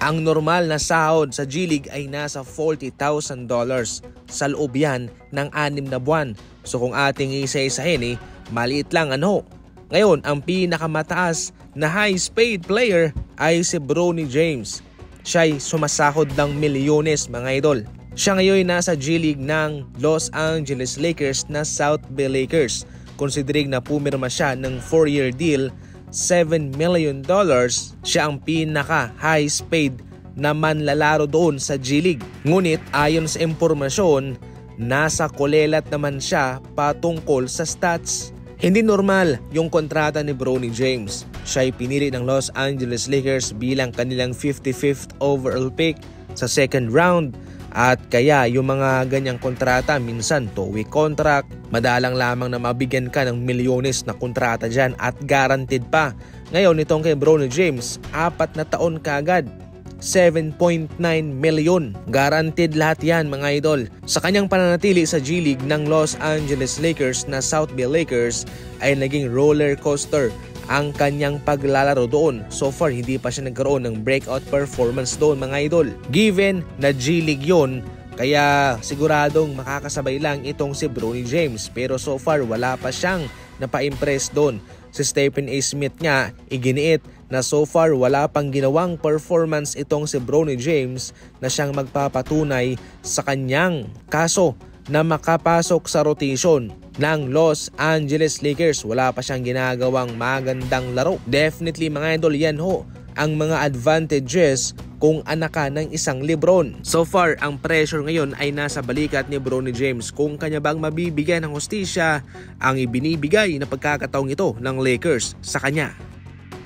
Ang normal na sahod sa G-League ay nasa $40,000. Sa loob yan ng 6 na buwan. So kung ating isa-isahin maliit lang ano. Ngayon, ang pinakamataas na highest paid player ay si Bronny James. Siya'y sumasahod ng milyones mga idol. Siya ngayon nasa G-League ng Los Angeles Lakers na South Bay Lakers. Considering na pumirma siya ng 4-year deal, $7 million, siya ang pinaka-highest paid na manlalaro doon sa G-League. Ngunit ayon sa impormasyon, nasa kulelat naman siya patungkol sa stats. Hindi normal yung kontrata ni Bronny James. Siya ay pinili ng Los Angeles Lakers bilang kanilang 55th overall pick sa second round. At kaya yung mga ganyang kontrata minsan 2-week contract, madalang lamang na mabigyan ka ng milyones na kontrata dyan at guaranteed pa. Ngayon itong kay Bronny James, 4 na taon kaagad, 7.9 million. Guaranteed lahat yan mga idol. Sa kanyang pananatili sa G-League ng Los Angeles Lakers na South Bay Lakers ay naging roller coaster ang kanyang paglalaro doon. So far, hindi pa siya nagkaroon ng breakout performance doon mga idol. Given na G-League yun, kaya siguradong makakasabay lang itong si Bronny James. Pero so far, wala pa siyang napa-impress doon. Si Stephen A. Smith nga, iginiit na so far wala pang ginawang performance itong si Bronny James na siyang magpapatunay sa kanyang kaso na makapasok sa rotation ng Los Angeles Lakers. Wala pa siyang ginagawang magandang laro. Definitely mga idol, yan ho ang mga advantages kung anak ka ng isang Lebron. So far, ang pressure ngayon ay nasa balikat ni Bronny James kung kanya bang mabibigyan ng hustisya ang ibinibigay na pagkakataong ito ng Lakers sa kanya.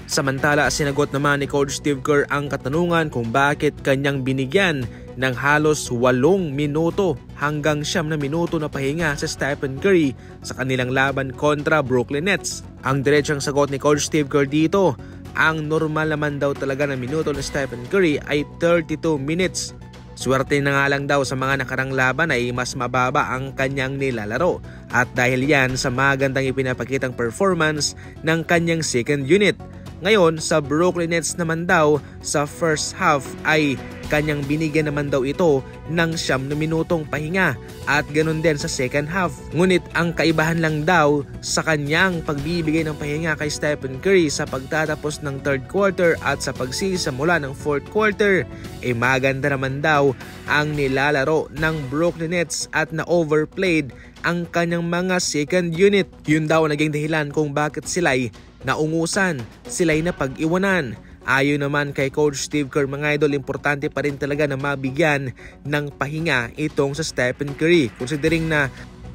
Samantala, sinagot naman ni Coach Steve Kerr ang katanungan kung bakit kanyang binigyan ng halos 8 minuto hanggang 9 na minuto na pahinga sa Stephen Curry sa kanilang laban kontra Brooklyn Nets. Ang diretsang sagot ni Coach Steve Kerr dito, ang normal naman daw talaga na minuto ni Stephen Curry ay 32 minutes. Swerte na nga lang daw sa mga nakarang laban ay mas mababa ang kanyang nilalaro at dahil yan sa magandang ipinapakitang performance ng kanyang second unit. Ngayon, sa Brooklyn Nets naman daw, sa first half ay kanyang binigyan naman daw ito ng 9 na minutong pahinga at ganun din sa second half. Ngunit ang kaibahan lang daw sa kanyang pagbibigay ng pahinga kay Stephen Curry sa pagtatapos ng third quarter at sa pagsisimula ng fourth quarter, maganda naman daw ang nilalaro ng Brooklyn Nets at na-overplayed ang kanyang mga second unit. Yun daw naging dahilan kung bakit sila'y naungusan, sila'y napag-iwanan. Ayon naman kay Coach Steve Kerr mga idol, importante pa rin talaga na mabigyan ng pahinga itong sa Stephen Curry. Considering na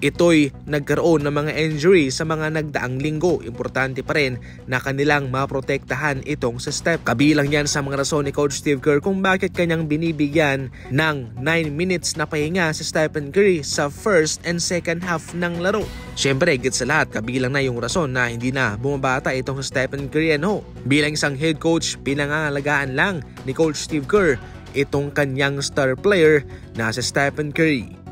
ito'y nagkaroon ng mga injury sa mga nagdaang linggo, importante pa rin na kanilang maprotektahan itong sa Steph. Kabilang yan sa mga rason ni Coach Steve Kerr kung bakit kanyang binibigyan ng 9 minutes na pahinga si Stephen Curry sa first and second half ng laro. Siyempre, higit sa lahat, kabilang na yung rason na hindi na bumabata itong Stephen Curry. Bilang isang head coach, pinangangalagaan lang ni Coach Steve Kerr itong kanyang star player na si Stephen Curry.